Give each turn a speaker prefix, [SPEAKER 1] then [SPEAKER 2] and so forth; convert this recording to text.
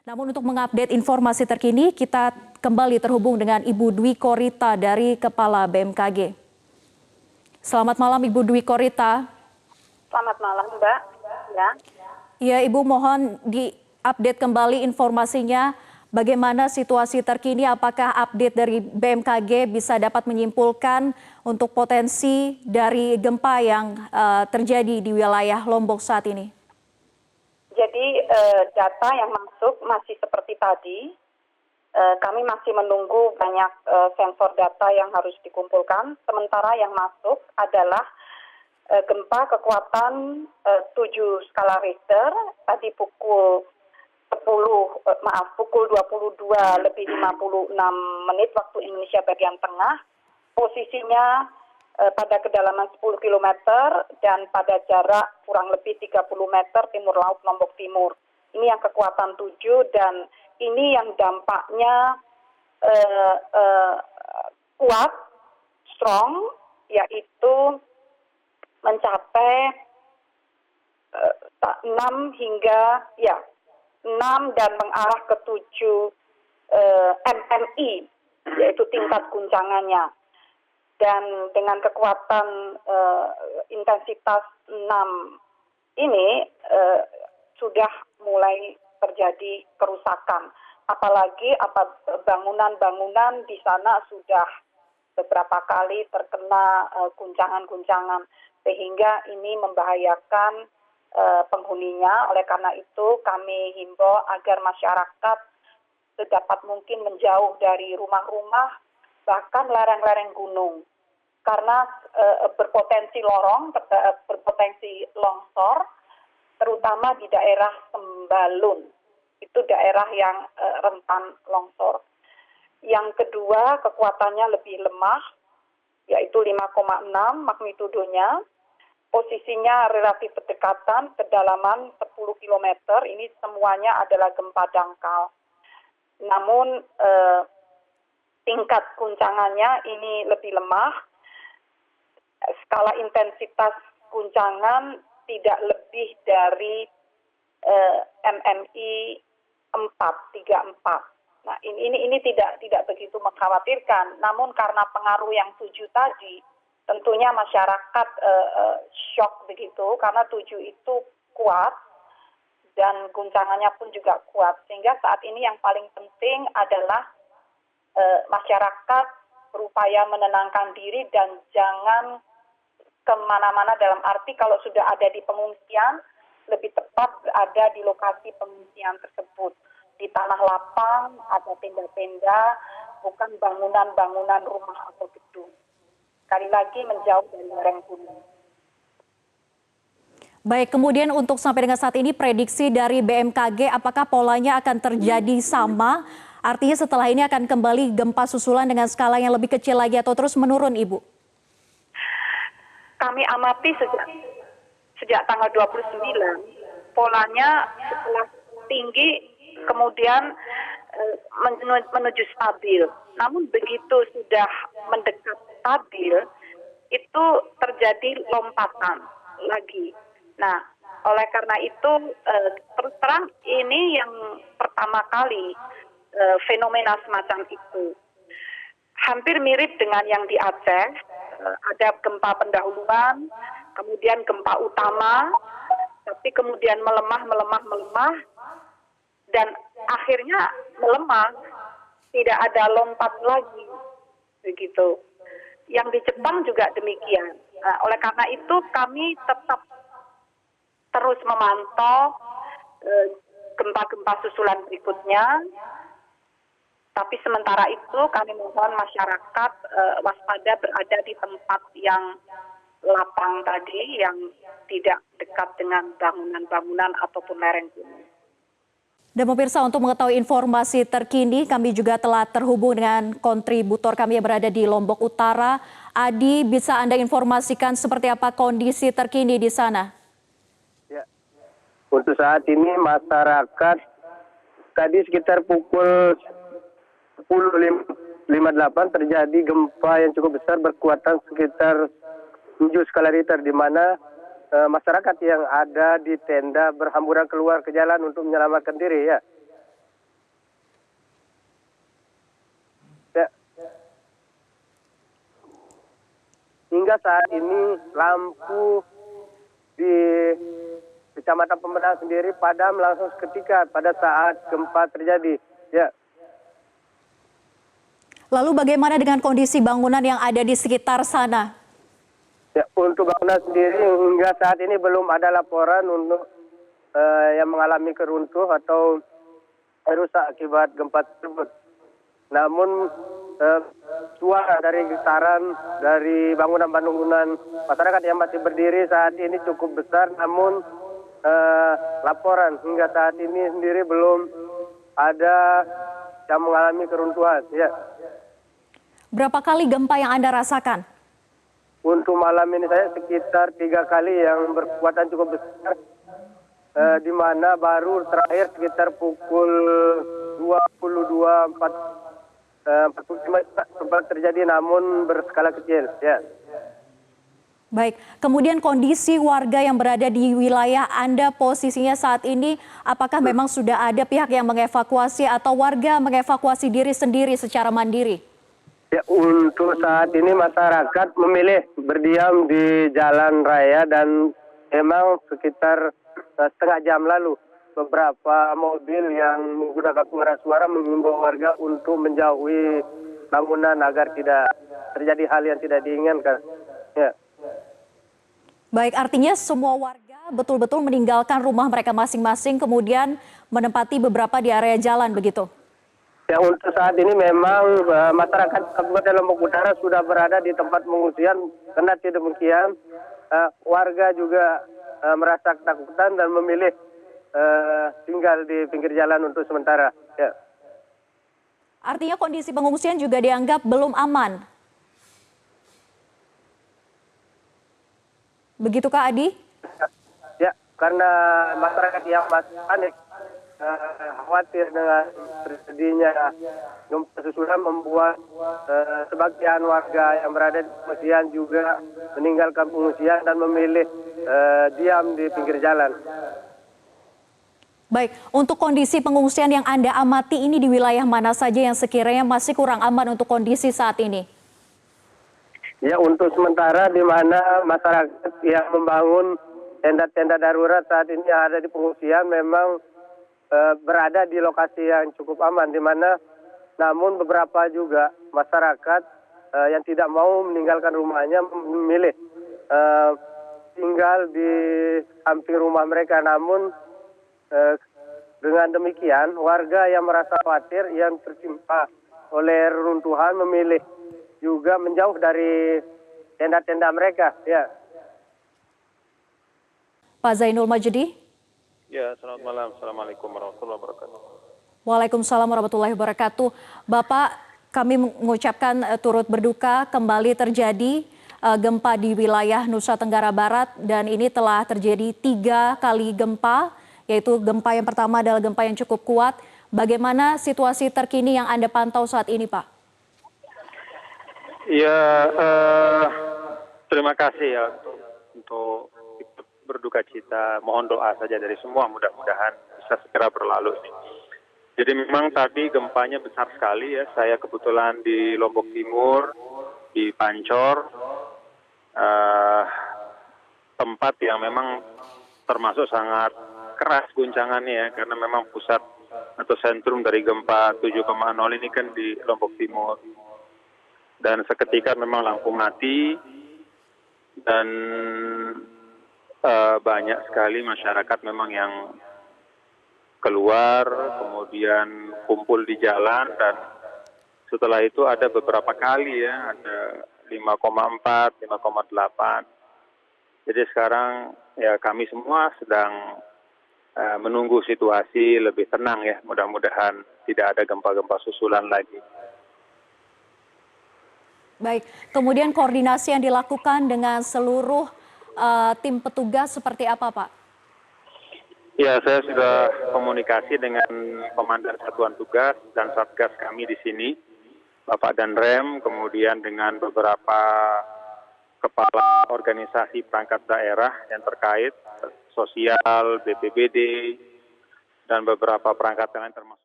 [SPEAKER 1] Namun untuk mengupdate informasi terkini, kita kembali terhubung dengan Ibu Dwi Korita dari Kepala BMKG. Selamat malam Ibu Dwi Korita.
[SPEAKER 2] Selamat malam Mbak. Ya.
[SPEAKER 1] Ya Ibu, mohon diupdate kembali informasinya. Bagaimana situasi terkini, apakah update dari BMKG bisa dapat menyimpulkan untuk potensi dari gempa yang terjadi di wilayah Lombok saat ini?
[SPEAKER 2] Jadi data yang masuk masih seperti tadi. Kami masih menunggu banyak sensor data yang harus dikumpulkan. Sementara yang masuk adalah gempa kekuatan 7 skala Richter tadi pukul 22:56 waktu Indonesia bagian tengah. Posisinya pada kedalaman 10 km dan pada jarak kurang lebih 30 meter timur laut Lombok Timur. Ini yang kekuatan 7 dan ini yang dampaknya kuat, strong, yaitu mencapai 6 hingga 6 dan mengarah ke 7 MMI, yaitu tingkat guncangannya. Dan dengan kekuatan intensitas 6 ini sudah mulai terjadi kerusakan. Apalagi bangunan-bangunan di sana sudah beberapa kali terkena guncangan-guncangan. Sehingga ini membahayakan penghuninya. Oleh karena itu kami himbau agar masyarakat sedapat mungkin menjauh dari rumah-rumah, bahkan lereng-lereng gunung. Karena berpotensi berpotensi longsor, terutama di daerah Sembalun. Itu daerah yang rentan longsor. Yang kedua, kekuatannya lebih lemah, yaitu 5,6 magnitudonya. Posisinya relatif berdekatan, kedalaman 10 km. Ini semuanya adalah gempa dangkal. Namun tingkat guncangannya ini lebih lemah. Skala intensitas guncangan tidak lebih dari MMI 434. Nah, ini tidak begitu mengkhawatirkan. Namun karena pengaruh yang 7 tadi, tentunya masyarakat shock begitu karena 7 itu kuat dan guncangannya pun juga kuat. Sehingga saat ini yang paling penting adalah masyarakat berupaya menenangkan diri dan jangan kemana-mana, dalam arti kalau sudah ada di pengungsian, lebih tepat ada di lokasi pengungsian tersebut. Di tanah lapang, ada tenda-tenda, bukan bangunan-bangunan rumah atau gedung. Sekali lagi menjauh dari lereng gunung.
[SPEAKER 1] Baik, kemudian untuk sampai dengan saat ini prediksi dari BMKG apakah polanya akan terjadi sama? Artinya setelah ini akan kembali gempa susulan dengan skala yang lebih kecil lagi atau terus menurun, Ibu?
[SPEAKER 2] Kami amati sejak tanggal 29, polanya setelah tinggi kemudian menuju stabil. Namun begitu sudah mendekat stabil, itu terjadi lompatan lagi. Nah, oleh karena itu terus terang ini yang pertama kali fenomena semacam itu. Hampir mirip dengan yang di Aceh, ada gempa pendahuluan, kemudian gempa utama, tapi kemudian melemah, dan akhirnya melemah, tidak ada lompat lagi, begitu. Yang di Jepang juga demikian. Nah, oleh karena itu kami tetap terus memantau gempa-gempa susulan berikutnya. Tapi sementara itu kami mohon masyarakat waspada berada di tempat yang lapang tadi, yang tidak dekat dengan bangunan-bangunan ataupun lereng gunung.
[SPEAKER 1] Dan pemirsa, untuk mengetahui informasi terkini, kami juga telah terhubung dengan kontributor kami yang berada di Lombok Utara. Adi, bisa Anda informasikan seperti apa kondisi terkini di sana?
[SPEAKER 3] Ya, untuk saat ini masyarakat tadi sekitar pukul 10.58 terjadi gempa yang cukup besar berkekuatan sekitar 7 skala Richter, di mana masyarakat yang ada di tenda berhamburan keluar ke jalan untuk menyelamatkan diri ya. hingga saat ini lampu di Kecamatan Pembedahan sendiri padam langsung seketika pada saat gempa terjadi. Ya.
[SPEAKER 1] Lalu bagaimana dengan kondisi bangunan yang ada di sekitar sana?
[SPEAKER 3] Ya, untuk bangunan sendiri hingga saat ini belum ada laporan untuk yang mengalami keruntuh atau rusak akibat gempa tersebut. Namun suara dari getaran dari bangunan-bangunan masyarakat yang masih berdiri saat ini cukup besar, namun laporan hingga saat ini sendiri belum ada yang mengalami keruntuhan. Ya.
[SPEAKER 1] Berapa kali gempa yang Anda rasakan?
[SPEAKER 3] Untuk malam ini saya sekitar 3 kali yang berkekuatan cukup besar, di mana baru terakhir sekitar pukul 22.45 sempat terjadi, namun berskala kecil. Ya.
[SPEAKER 1] Baik, kemudian kondisi warga yang berada di wilayah Anda posisinya saat ini, apakah memang sudah ada pihak yang mengevakuasi atau warga mengevakuasi diri sendiri secara mandiri?
[SPEAKER 3] Ya, untuk saat ini masyarakat memilih berdiam di jalan raya dan memang sekitar setengah jam lalu beberapa mobil yang menggunakan pengeras suara mengimbau warga untuk menjauhi bangunan agar tidak terjadi hal yang tidak diinginkan. Ya.
[SPEAKER 1] Baik, artinya semua warga betul-betul meninggalkan rumah mereka masing-masing kemudian menempati beberapa di area jalan begitu?
[SPEAKER 3] Ya, untuk saat ini memang masyarakat Kabupaten Lombok Utara sudah berada di tempat pengungsian. Kendati demikian, warga juga merasa ketakutan dan memilih tinggal di pinggir jalan untuk sementara. Ya.
[SPEAKER 1] Artinya kondisi pengungsian juga dianggap belum aman. Begitukah Adi?
[SPEAKER 3] Ya, karena masyarakat yang masih panik, khawatir dengan terjadinya gempa susulan membuat sebagian warga yang berada di pengungsian juga meninggalkan pengungsian dan memilih diam di pinggir jalan.
[SPEAKER 1] Baik, untuk kondisi pengungsian yang Anda amati ini di wilayah mana saja yang sekiranya masih kurang aman untuk kondisi saat ini?
[SPEAKER 3] Ya, untuk sementara di mana masyarakat yang membangun tenda-tenda darurat saat ini ada di pengungsian memang berada di lokasi yang cukup aman, di mana namun beberapa juga masyarakat yang tidak mau meninggalkan rumahnya memilih tinggal di samping rumah mereka. Namun dengan demikian warga yang merasa khawatir yang tertimpa oleh reruntuhan memilih juga menjauh dari tenda-tenda mereka. Ya.
[SPEAKER 1] Pak Zainul Majdi.
[SPEAKER 4] Ya, selamat malam. Assalamualaikum warahmatullahi wabarakatuh.
[SPEAKER 1] Waalaikumsalam warahmatullahi wabarakatuh. Bapak, kami mengucapkan turut berduka kembali terjadi gempa di wilayah Nusa Tenggara Barat dan ini telah terjadi 3 kali gempa, yaitu gempa yang pertama adalah gempa yang cukup kuat. Bagaimana situasi terkini yang Anda pantau saat ini, Pak?
[SPEAKER 4] Ya, terima kasih ya untuk berduka cita. Mohon doa saja dari semua, mudah-mudahan bisa segera berlalu ini. Jadi memang tadi gempanya besar sekali ya. Saya kebetulan di Lombok Timur, di Pancor, tempat yang memang termasuk sangat keras guncangannya ya, karena memang pusat atau sentrum dari gempa 7,0 ini kan di Lombok Timur. Dan seketika memang lampu mati dan banyak sekali masyarakat memang yang keluar, kemudian kumpul di jalan dan setelah itu ada beberapa kali ya, ada 5,4, 5,8. Jadi sekarang ya kami semua sedang menunggu situasi lebih tenang ya, mudah-mudahan tidak ada gempa-gempa susulan lagi.
[SPEAKER 1] Baik, kemudian koordinasi yang dilakukan dengan seluruh tim petugas seperti apa, Pak?
[SPEAKER 4] Ya, saya sudah komunikasi dengan Komandan Satuan Tugas dan Satgas kami di sini, Bapak Danrem, kemudian dengan beberapa kepala organisasi perangkat daerah yang terkait, sosial, BPBD, dan beberapa perangkat lain termasuk